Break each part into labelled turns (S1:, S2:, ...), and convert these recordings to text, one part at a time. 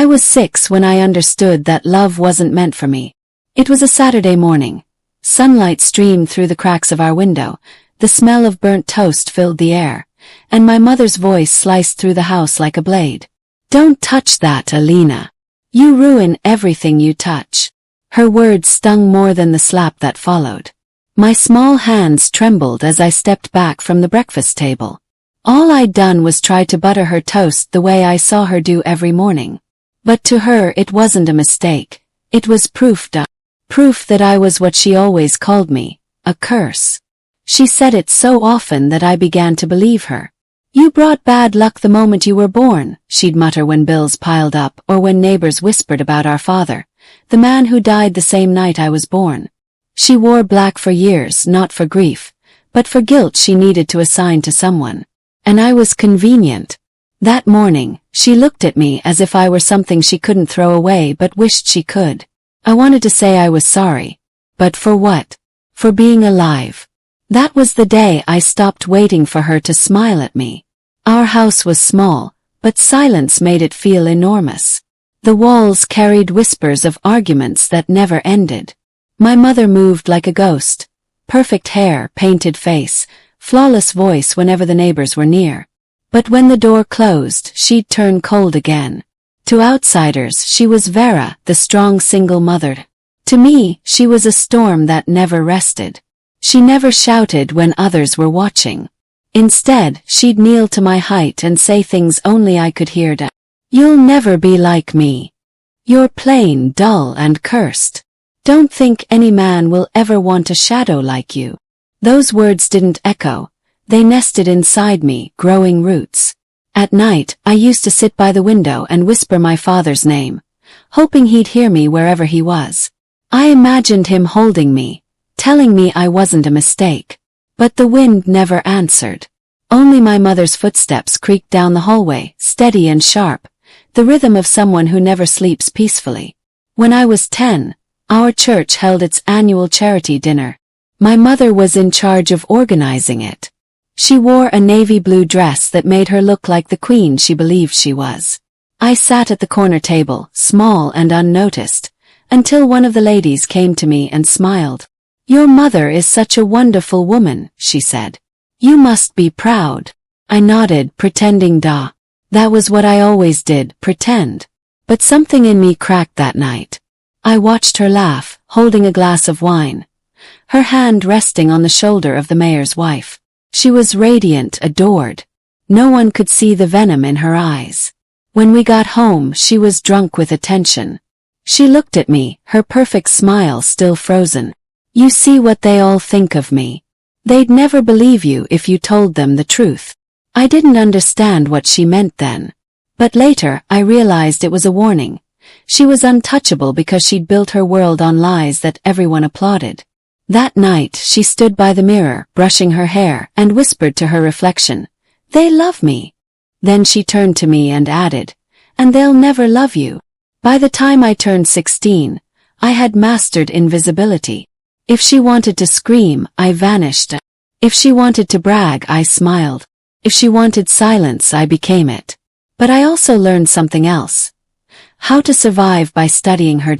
S1: was 6 when I understood that love wasn't meant for me. It was a Saturday morning. Sunlight streamed through the cracks of our window, the smell of burnt toast filled the air, and my mother's voice sliced through the house like a blade. "Don't touch that, Alina. You ruin everything you touch." Her words stung more than the slap that followed. My small hands trembled as I stepped back from the breakfast table. All I'd done was try to butter her toast the way I saw her do every morning. But to her it wasn't a mistake. It was proof that I was what she always called me, a curse. She said it so often that I began to believe her. "You brought bad luck the moment you were born," she'd mutter when bills piled up or when neighbors whispered about our father, the man who died the same night I was born. She wore black for years, not for grief, but for guilt she needed to assign to someone. And I was convenient. That morning, she looked at me as if I were something she couldn't throw away but wished she could. I wanted to say I was sorry. But for what? For being alive. That was the day I stopped waiting for her to smile at me. Our house was small, but silence made it feel enormous. The walls carried whispers of arguments that never ended. My mother moved like a ghost. Perfect hair, painted face, flawless voice whenever the neighbors were near. But when the door closed, she'd turn cold again. To outsiders, she was Vera, the strong single mother. To me, she was a storm that never rested. She never shouted when others were watching. Instead, she'd kneel to my height and say things only I could hear. "You'll never be like me. You're plain, dull, and cursed. Don't think any man will ever want a shadow like you." Those words didn't echo. They nested inside me, growing roots. At night, I used to sit by the window and whisper my father's name, hoping he'd hear me wherever he was. I imagined him holding me, telling me I wasn't a mistake. But the wind never answered. Only my mother's footsteps creaked down the hallway, steady and sharp, the rhythm of someone who never sleeps peacefully. When I was 10, our church held its annual charity dinner. My mother was in charge of organizing it. She wore a navy blue dress that made her look like the queen she believed she was. I sat at the corner table, small and unnoticed, until one of the ladies came to me and smiled. "Your mother is such a wonderful woman," she said. "You must be proud." I nodded, pretending that was what I always did, pretend. But something in me cracked that night. I watched her laugh, holding a glass of wine, her hand resting on the shoulder of the mayor's wife. She was radiant, adored. No one could see the venom in her eyes. When we got home, she was drunk with attention. She looked at me, her perfect smile still frozen. "You see what they all think of me. They'd never believe you if you told them the truth." I didn't understand what she meant then. But later, I realized it was a warning. She was untouchable because she'd built her world on lies that everyone applauded. That night, she stood by the mirror, brushing her hair, and whispered to her reflection, "They love me." Then she turned to me and added, "And they'll never love you." By the time I turned 16, I had mastered invisibility. If she wanted to scream, I vanished. If she wanted to brag, I smiled. If she wanted silence, I became it. But I also learned something else. How to survive by studying her.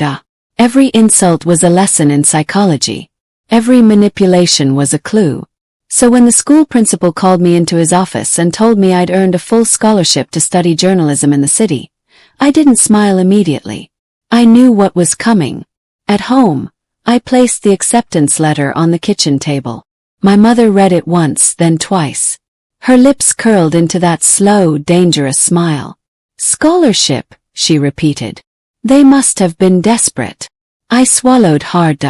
S1: Every insult was a lesson in psychology. Every manipulation was a clue. So when the school principal called me into his office and told me I'd earned a full scholarship to study journalism in the city, I didn't smile immediately. I knew what was coming. At home, I placed the acceptance letter on the kitchen table. My mother read it once, then twice. Her lips curled into that slow, dangerous smile. "Scholarship," she repeated. "They must have been desperate." I swallowed hard.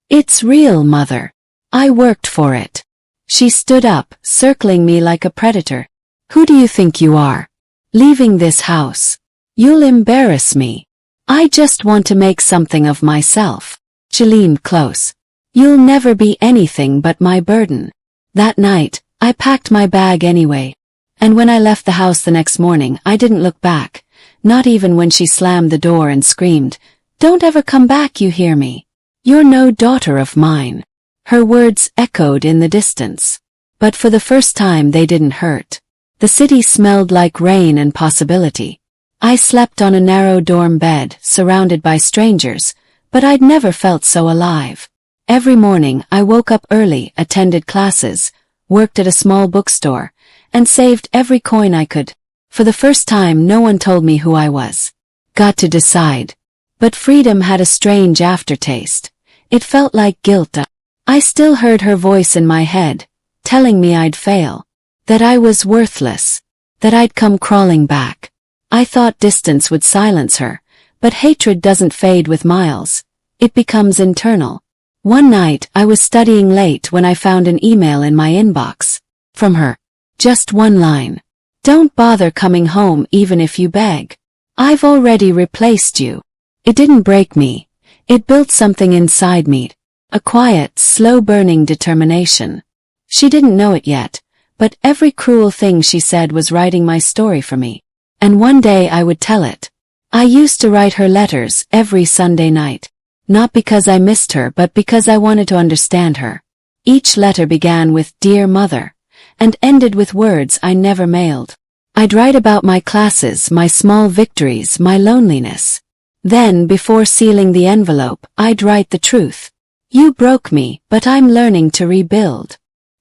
S1: "It's real, Mother. I worked for it." She stood up, circling me like a predator. "Who do you think you are? Leaving this house? You'll embarrass me. I just want to make something of myself." She leaned close. "You'll never be anything but my burden." That night, I packed my bag anyway. And when I left the house the next morning, I didn't look back, not even when she slammed the door and screamed, "Don't ever come back, you hear me? You're no daughter of mine." Her words echoed in the distance. But for the first time they didn't hurt. The city smelled like rain and possibility. I slept on a narrow dorm bed, surrounded by strangers, but I'd never felt so alive. Every morning I woke up early, attended classes, worked at a small bookstore, and saved every coin I could. For the first time no one told me who I was. Got to decide. But freedom had a strange aftertaste. It felt like guilt. I still heard her voice in my head, telling me I'd fail, that I was worthless, that I'd come crawling back. I thought distance would silence her, but hatred doesn't fade with miles. It becomes internal. One night I was studying late when I found an email in my inbox. From her. Just one line. Don't bother coming home even if you beg. I've already replaced you. It didn't break me. It built something inside me. A quiet, slow-burning determination. She didn't know it yet, but every cruel thing she said was writing my story for me. And one day I would tell it. I used to write her letters every Sunday night. Not because I missed her but because I wanted to understand her. Each letter began with "Dear Mother," and ended with words I never mailed. I'd write about my classes, my small victories, my loneliness. Then, before sealing the envelope, I'd write the truth. You broke me, but I'm learning to rebuild.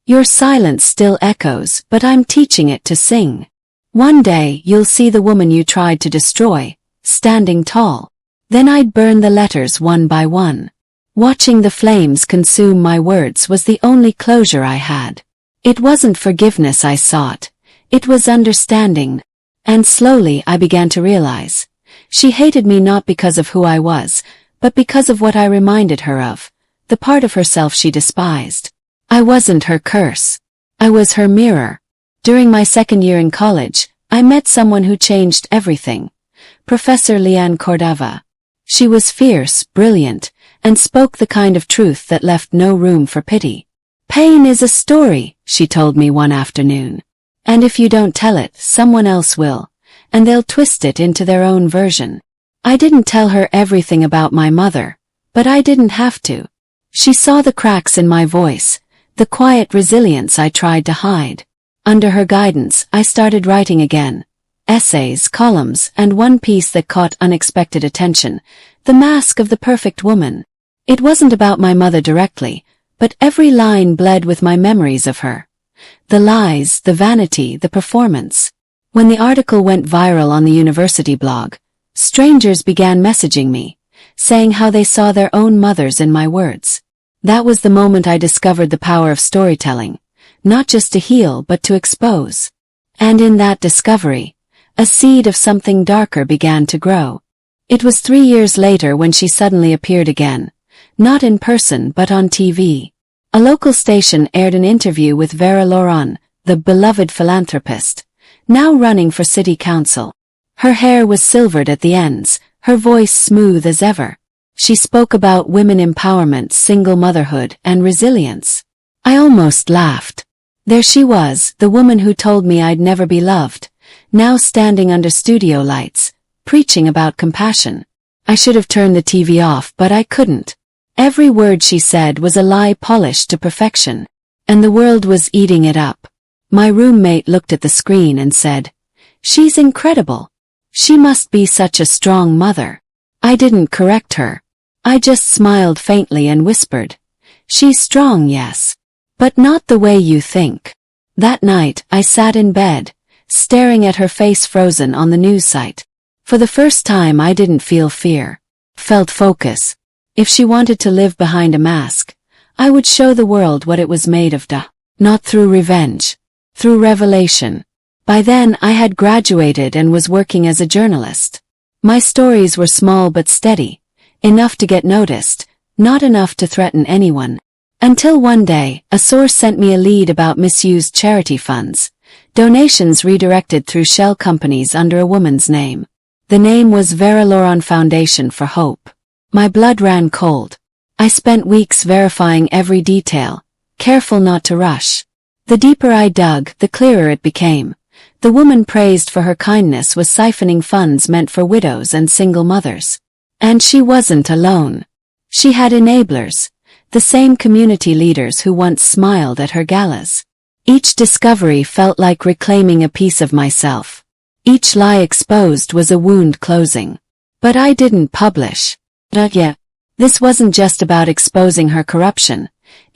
S1: Your silence still echoes, but I'm teaching it to sing. One day you'll see the woman you tried to destroy, standing tall. Then I'd burn the letters one by one. Watching the flames consume my words was the only closure I had. It wasn't forgiveness I sought. It was understanding. And slowly I began to realize. She hated me not because of who I was, but because of what I reminded her of, the part of herself she despised. I wasn't her curse. I was her mirror. During my second year in college, I met someone who changed everything. Professor Leanne Cordova. She was fierce, brilliant, and spoke the kind of truth that left no room for pity. Pain is a story, she told me one afternoon. And if you don't tell it, someone else will, and they'll twist it into their own version. I didn't tell her everything about my mother, but I didn't have to. She saw the cracks in my voice, the quiet resilience I tried to hide. Under her guidance, I started writing again. Essays, columns, and one piece that caught unexpected attention, The Mask of the Perfect Woman. It wasn't about my mother directly, but every line bled with my memories of her. The lies, the vanity, the performance. When the article went viral on the university blog, strangers began messaging me, saying how they saw their own mothers in my words. That was the moment I discovered the power of storytelling, not just to heal but to expose. And in that discovery, a seed of something darker began to grow. It was 3 years later when she suddenly appeared again, not in person but on TV. A local station aired an interview with Vera Laurent, the beloved philanthropist, now running for city council. Her hair was silvered at the ends, her voice smooth as ever. She spoke about women empowerment, single motherhood, and resilience. I almost laughed. There she was, the woman who told me I'd never be loved, now standing under studio lights, preaching about compassion. I should have turned the TV off, but I couldn't. Every word she said was a lie polished to perfection, and the world was eating it up. My roommate looked at the screen and said, "She's incredible. She must be such a strong mother." I didn't correct her. I just smiled faintly and whispered, "She's strong, yes. But not the way you think." That night, I sat in bed, staring at her face frozen on the news site. For the first time I didn't feel fear. Felt focus. If she wanted to live behind a mask, I would show the world what it was made of. Not through revenge. Through revelation. By then I had graduated and was working as a journalist. My stories were small but steady, enough to get noticed, not enough to threaten anyone. Until one day, a source sent me a lead about misused charity funds, donations redirected through shell companies under a woman's name. The name was Vera Laurent Foundation for Hope. My blood ran cold. I spent weeks verifying every detail, careful not to rush. The deeper I dug, the clearer it became. The woman praised for her kindness was siphoning funds meant for widows and single mothers. And she wasn't alone. She had enablers, the same community leaders who once smiled at her galas. Each discovery felt like reclaiming a piece of myself. Each lie exposed was a wound closing. But I didn't publish. Not yet. This wasn't just about exposing her corruption.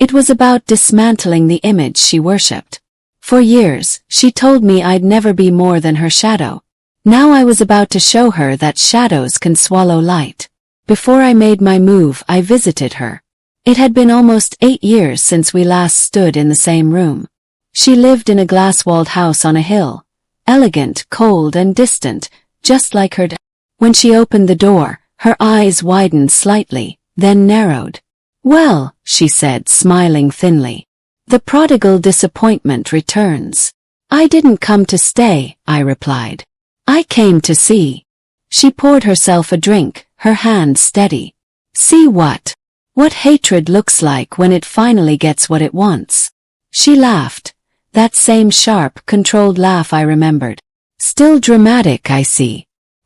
S1: It was about dismantling the image she worshipped. For years, she told me I'd never be more than her shadow. Now I was about to show her that shadows can swallow light. Before I made my move, I visited her. It had been almost 8 years since we last stood in the same room. She lived in a glass-walled house on a hill, elegant, cold, and distant, just like her dad. When she opened the door, her eyes widened slightly, then narrowed. "Well," she said, smiling thinly. "The prodigal disappointment returns." "I didn't come to stay," I replied. "I came to see." She poured herself a drink, her hand steady. "See what? What hatred looks like when it finally gets what it wants." She laughed. That same sharp, controlled laugh I remembered. "Still dramatic, I see.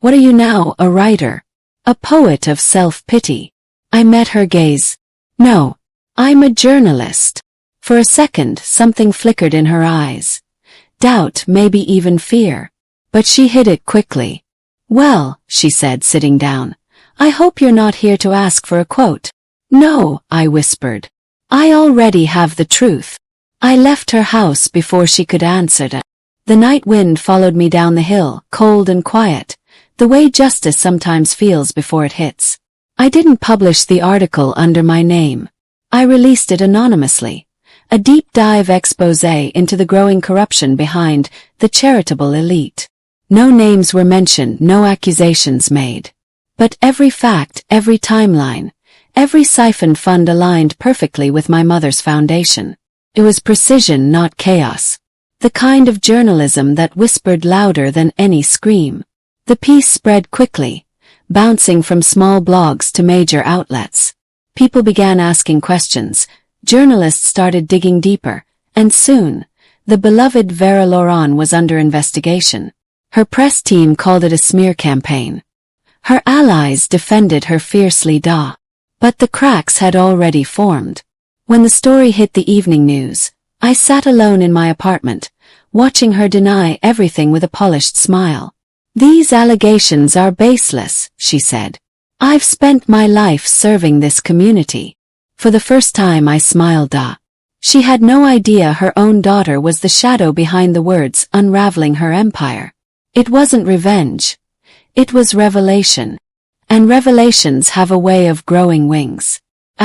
S1: What are you now, a writer? A poet of self-pity?" I met her gaze. "No. I'm a journalist." For a second, something flickered in her eyes. Doubt, maybe even fear. But she hid it quickly. "Well," she said, sitting down, "I hope you're not here to ask for a quote." "No," I whispered. "I already have the truth." I left her house before she could answer that. The night wind followed me down the hill, cold and quiet, the way justice sometimes feels before it hits. I didn't publish the article under my name. I released it anonymously. A deep dive expose into the growing corruption behind the charitable elite. No names were mentioned, no accusations made. But every fact, every timeline, every siphoned fund aligned perfectly with my mother's foundation. It was precision, not chaos. The kind of journalism that whispered louder than any scream. The piece spread quickly, bouncing from small blogs to major outlets. People began asking questions, journalists started digging deeper, and soon, the beloved Vera Laurent was under investigation. Her press team called it a smear campaign. Her allies defended her fiercely. But the cracks had already formed. When the story hit the evening news, I sat alone in my apartment, watching her deny everything with a polished smile. "These allegations are baseless," she said. "I've spent my life serving this community." For the first time I smiled. She had no idea her own daughter was the shadow behind the words unraveling her empire. It wasn't revenge. It was revelation. And revelations have a way of growing wings.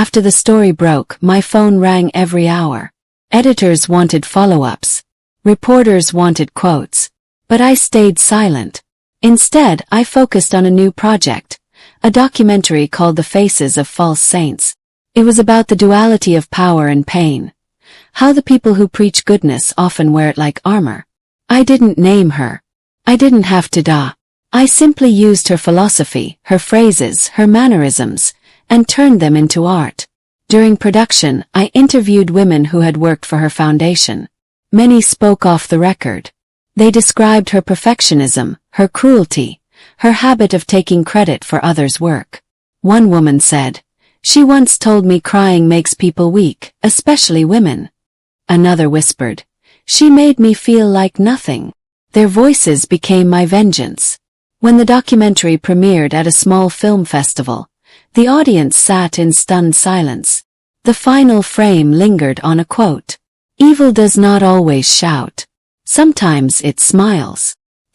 S1: After the story broke, my phone rang every hour. Editors wanted follow-ups. Reporters wanted quotes. But I stayed silent. Instead, I focused on a new project, a documentary called The Faces of False Saints. It was about the duality of power and pain. How the people who preach goodness often wear it like armor. I didn't name her. I didn't have to. I simply used her philosophy, her phrases, her mannerisms, and turned them into art. During production, I interviewed women who had worked for her foundation. Many spoke off the record. They described her perfectionism, her cruelty, her habit of taking credit for others' work. One woman said, "She once told me crying makes people weak, especially women." Another whispered, "She made me feel like nothing." Their voices became my vengeance. When the documentary premiered at a small film festival, the audience sat in stunned silence. The final frame lingered on a quote. "Evil does not always shout. Sometimes it smiles."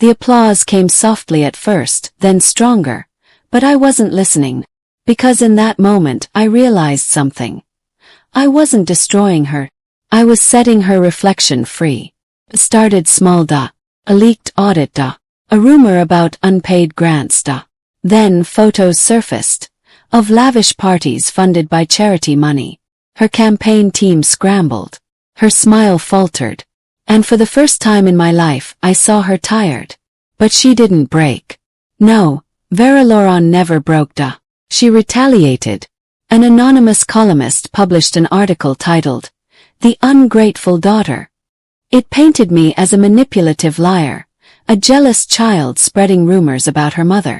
S1: The applause came softly at first, then stronger, but I wasn't listening. Because in that moment I realized something. I wasn't destroying her. I was setting her reflection free. Started small. A leaked audit. A rumor about unpaid grants. Then photos surfaced. Of lavish parties funded by charity money. Her campaign team scrambled. Her smile faltered. And for the first time in my life, I saw her tired. But she didn't break. No, Vera Laurent never broke. She retaliated. An anonymous columnist published an article titled, "The Ungrateful Daughter." It painted me as a manipulative liar, a jealous child spreading rumors about her mother.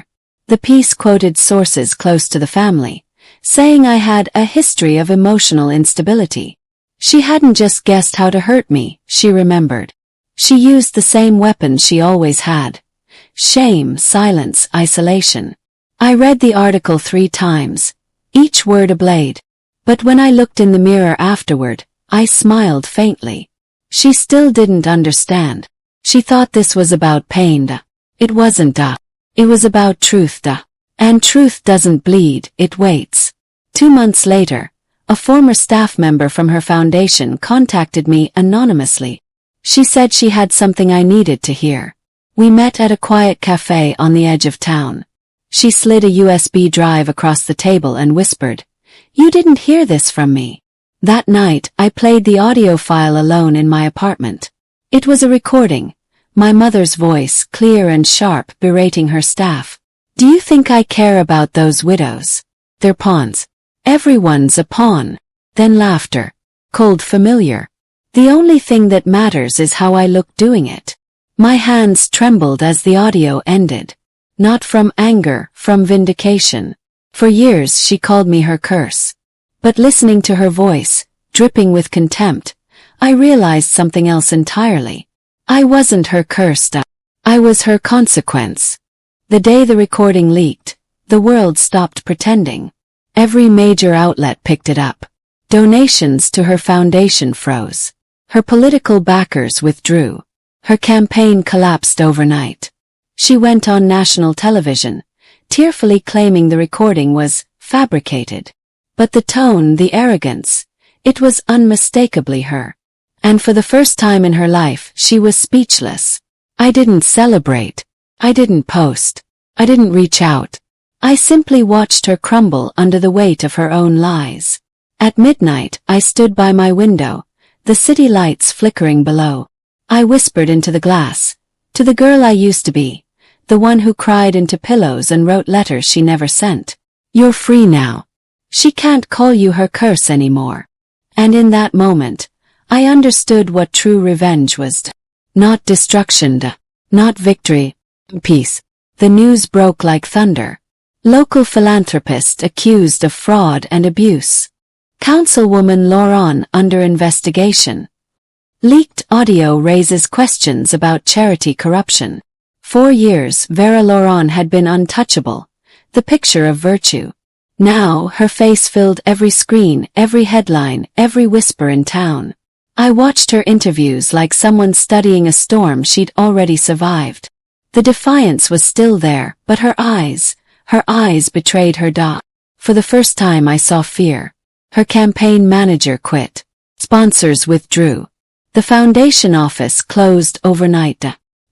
S1: The piece quoted sources close to the family, saying I had a history of emotional instability. She hadn't just guessed how to hurt me, she remembered. She used the same weapons she always had. shame, silence, isolation. I read the article 3 times, each word a blade. But when I looked in the mirror afterward, I smiled faintly. She still didn't understand. She thought this was about pain. It wasn't. It was about truth. And truth doesn't bleed, it waits. 2 months later, a former staff member from her foundation contacted me anonymously. She said she had something I needed to hear. We met at a quiet cafe on the edge of town. She slid a USB drive across the table and whispered, "You didn't hear this from me." That night, I played the audio file alone in my apartment. It was a recording, my mother's voice, clear and sharp, berating her staff. "Do you think I care about those widows? They're pawns. Everyone's a pawn." Then laughter. Cold familiar. "The only thing that matters is how I look doing it." My hands trembled as the audio ended. Not from anger, from vindication. For years she called me her curse. But listening to her voice, dripping with contempt, I realized something else entirely. I wasn't her curse. I was her consequence. The day the recording leaked, the world stopped pretending. Every major outlet picked it up. Donations to her foundation froze. Her political backers withdrew. Her campaign collapsed overnight. She went on national television, tearfully claiming the recording was fabricated. But the tone, the arrogance, it was unmistakably her. And for the first time in her life, she was speechless. I didn't celebrate. I didn't post. I didn't reach out. I simply watched her crumble under the weight of her own lies. At midnight, I stood by my window, the city lights flickering below. I whispered into the glass, to the girl I used to be, the one who cried into pillows and wrote letters she never sent. "You're free now. She can't call you her curse anymore." And in that moment, I understood what true revenge was. Not destruction, not victory, peace. The news broke like thunder. Local philanthropist accused of fraud and abuse. Councilwoman Lauren under investigation. Leaked audio raises questions about charity corruption. 4 years Vera Lauren had been untouchable, the picture of virtue. Now her face filled every screen, every headline, every whisper in town. I watched her interviews like someone studying a storm she'd already survived. The defiance was still there, but her eyes betrayed her. For the first time I saw fear. Her campaign manager quit. Sponsors withdrew. The foundation office closed overnight.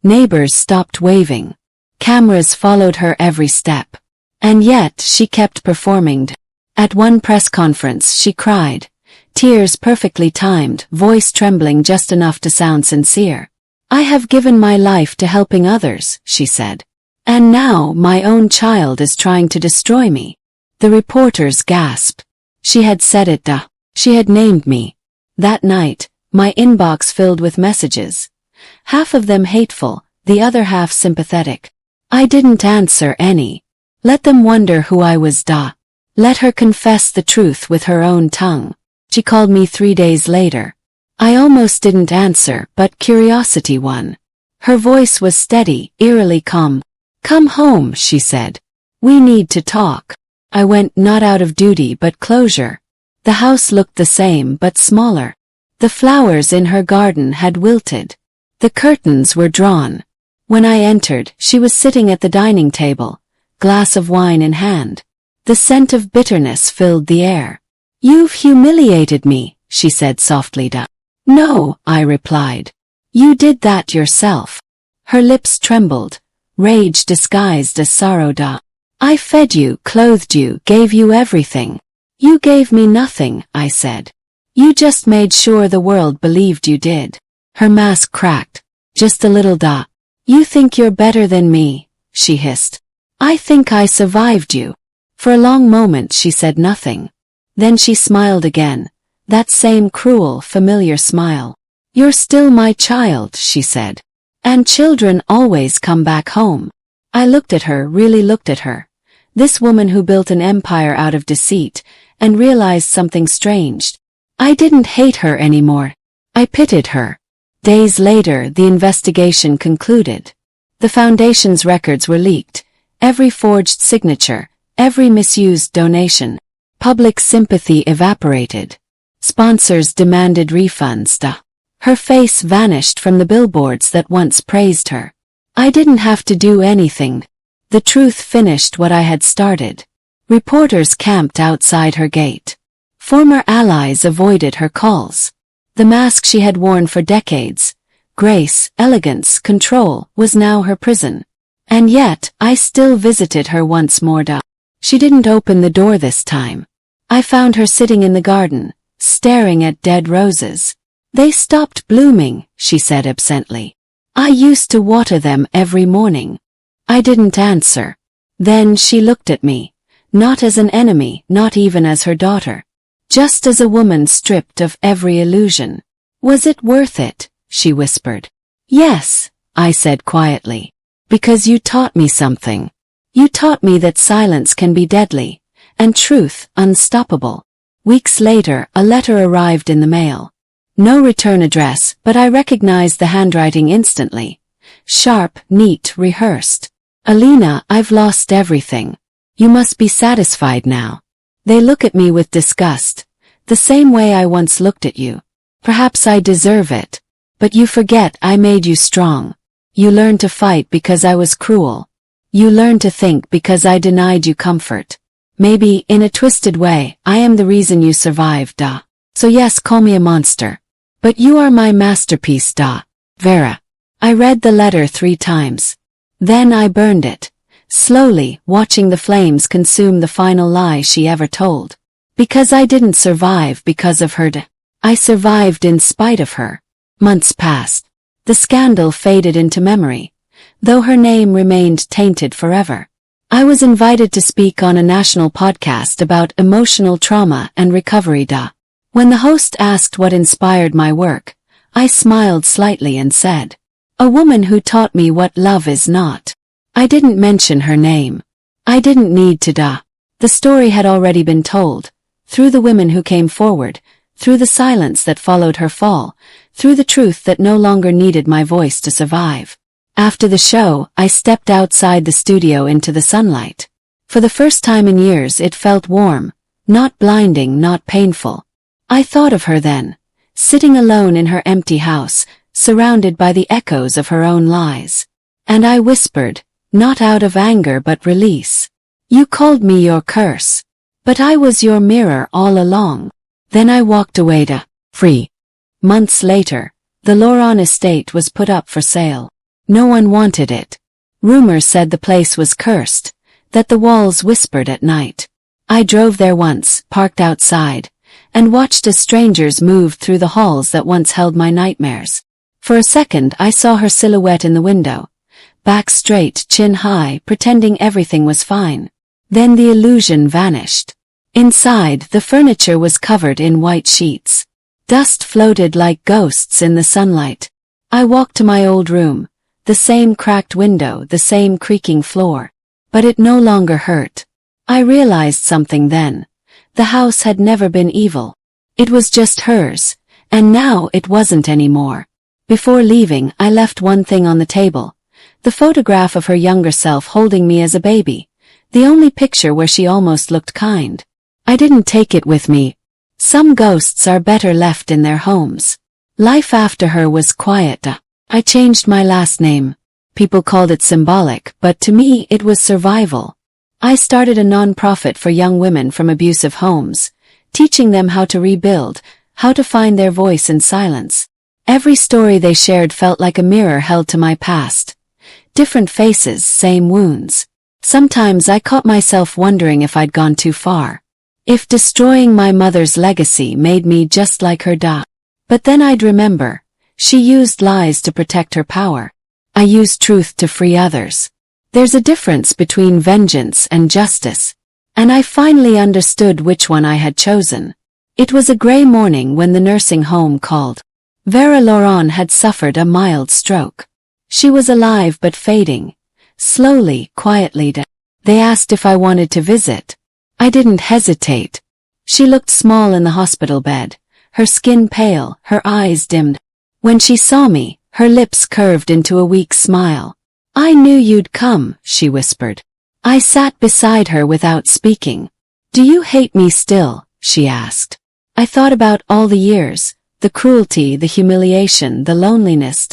S1: Neighbors stopped waving. Cameras followed her every step. And yet she kept performing. At one press conference she cried, tears perfectly timed, voice trembling just enough to sound sincere. "I have given my life to helping others," she said. "And now my own child is trying to destroy me." The reporters gasped. She had said it. She had named me. That night, my inbox filled with messages. Half of them hateful, the other half sympathetic. I didn't answer any. Let them wonder who I was. Let her confess the truth with her own tongue. She called me 3 days later. I almost didn't answer, but curiosity won. Her voice was steady, eerily calm. "Come home," she said. "We need to talk." I went, not out of duty but closure. The house looked the same but smaller. The flowers in her garden had wilted. The curtains were drawn. When I entered, she was sitting at the dining table, glass of wine in hand. The scent of bitterness filled the air. "You've humiliated me," she said softly. "No," I replied. "You did that yourself." Her lips trembled, rage disguised as sorrow. "I fed you, clothed you, gave you everything." "You gave me nothing," I said. "You just made sure the world believed you did." Her mask cracked. "Just a little. You think you're better than me," she hissed. "I think I survived you." For a long moment she said nothing. Then she smiled again, that same cruel, familiar smile. "You're still my child," she said. "And children always come back home." I looked at her, really looked at her. This woman who built an empire out of deceit, and realized something strange. I didn't hate her anymore. I pitied her. Days later, the investigation concluded. The foundation's records were leaked, every forged signature, every misused donation. Public sympathy evaporated. Sponsors demanded refunds. Her face vanished from the billboards that once praised her. I didn't have to do anything. The truth finished what I had started. Reporters camped outside her gate. Former allies avoided her calls. The mask she had worn for decades, grace, elegance, control, was now her prison. And yet, I still visited her once more. She didn't open the door this time. I found her sitting in the garden, staring at dead roses. They stopped blooming, she said absently. I used to water them every morning. I didn't answer. Then she looked at me, not as an enemy, not even as her daughter. Just as a woman stripped of every illusion. Was it worth it? She whispered. Yes, I said quietly. Because you taught me something. You taught me that silence can be deadly, and truth unstoppable. Weeks later, a letter arrived in the mail. No return address, but I recognized the handwriting instantly. Sharp, neat, rehearsed. Alina, I've lost everything. You must be satisfied now. They look at me with disgust, the same way I once looked at you. Perhaps I deserve it. But you forget I made you strong. You learned to fight because I was cruel. You learned to think because I denied you comfort. Maybe, in a twisted way, I am the reason you survived. So yes, call me a monster. But you are my masterpiece. Vera. I read the letter 3 times. Then I burned it. Slowly, watching the flames consume the final lie she ever told. Because I didn't survive because of her. I survived in spite of her. Months passed. The scandal faded into memory, though her name remained tainted forever. I was invited to speak on a national podcast about emotional trauma and recovery. When the host asked what inspired my work, I smiled slightly and said, "A woman who taught me what love is not." I didn't mention her name. I didn't need to. The story had already been told, through the women who came forward, through the silence that followed her fall, through the truth that no longer needed my voice to survive. After the show, I stepped outside the studio into the sunlight. For the first time in years it felt warm, not blinding, not painful. I thought of her then, sitting alone in her empty house, surrounded by the echoes of her own lies. And I whispered, not out of anger but release. You called me your curse. But I was your mirror all along. Then I walked away free. Months later, the Laurent estate was put up for sale. No one wanted it. Rumors said the place was cursed, that the walls whispered at night. I drove there once, parked outside, and watched as strangers moved through the halls that once held my nightmares. For a second I saw her silhouette in the window, back straight, chin high, pretending everything was fine. Then the illusion vanished. Inside, the furniture was covered in white sheets. Dust floated like ghosts in the sunlight. I walked to my old room, the same cracked window, the same creaking floor. But it no longer hurt. I realized something then. The house had never been evil. It was just hers, and now it wasn't anymore. Before leaving, I left one thing on the table. The photograph of her younger self holding me as a baby. The only picture where she almost looked kind. I didn't take it with me. Some ghosts are better left in their homes. Life after her was quiet. I changed my last name. People called it symbolic, but to me it was survival. I started a non-profit for young women from abusive homes, teaching them how to rebuild, how to find their voice in silence. Every story they shared felt like a mirror held to my past. Different faces, same wounds. Sometimes I caught myself wondering if I'd gone too far. If destroying my mother's legacy made me just like her. But then I'd remember, she used lies to protect her power. I used truth to free others. There's a difference between vengeance and justice. And I finally understood which one I had chosen. It was a gray morning when the nursing home called. Vera Laurent had suffered a mild stroke. She was alive but fading. Slowly, quietly. They asked if I wanted to visit. I didn't hesitate. She looked small in the hospital bed, her skin pale, her eyes dimmed. When she saw me, her lips curved into a weak smile. I knew you'd come, she whispered. I sat beside her without speaking. Do you hate me still? She asked. I thought about all the years, the cruelty, the humiliation, the loneliness.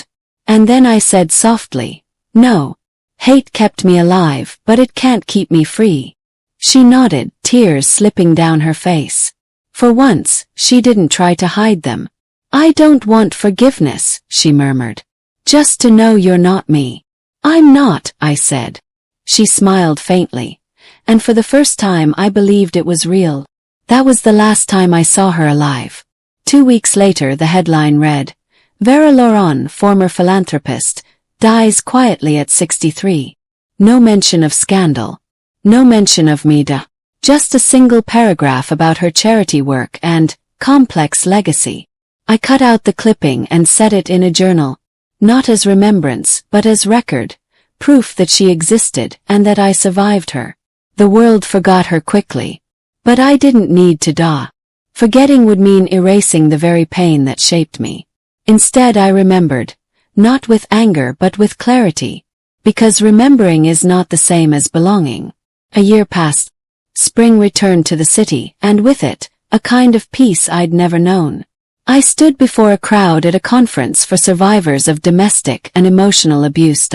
S1: And then I said softly, no. Hate kept me alive, but it can't keep me free. She nodded, tears slipping down her face. For once, she didn't try to hide them. I don't want forgiveness, she murmured. Just to know you're not me. I'm not, I said. She smiled faintly, and for the first time I believed it was real. That was the last time I saw her alive. 2 weeks later the headline read, Vera Laurent, former philanthropist, dies quietly at 63. No mention of scandal. No mention of media. Just a single paragraph about her charity work and complex legacy. I cut out the clipping and set it in a journal. Not as remembrance, but as record. Proof that she existed and that I survived her. The world forgot her quickly. But I didn't need to die. Forgetting would mean erasing the very pain that shaped me. Instead I remembered. Not with anger but with clarity. Because remembering is not the same as belonging. A year passed. Spring returned to the city, and with it, a kind of peace I'd never known. I stood before a crowd at a conference for survivors of domestic and emotional abuse.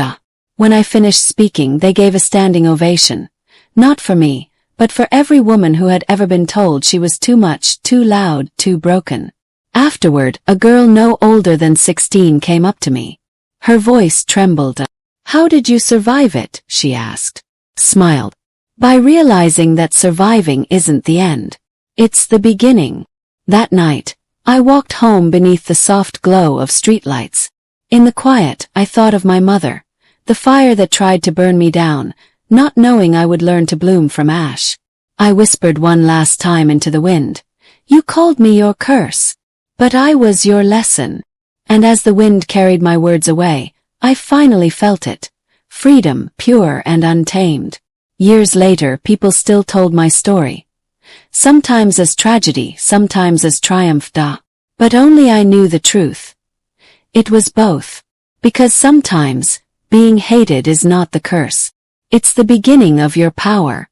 S1: When I finished speaking they gave a standing ovation. Not for me, but for every woman who had ever been told she was too much, too loud, too broken. Afterward, a girl no older than 16 came up to me. Her voice trembled. How did you survive it? She asked. Smiled. By realizing that surviving isn't the end. It's the beginning. That night, I walked home beneath the soft glow of streetlights. In the quiet, I thought of my mother, the fire that tried to burn me down, not knowing I would learn to bloom from ash. I whispered one last time into the wind. You called me your curse. But I was your lesson. And as the wind carried my words away, I finally felt it. Freedom, pure and untamed. Years later, people still told my story. Sometimes as tragedy, sometimes as triumph. But only I knew the truth. It was both. Because sometimes, being hated is not the curse. It's the beginning of your power.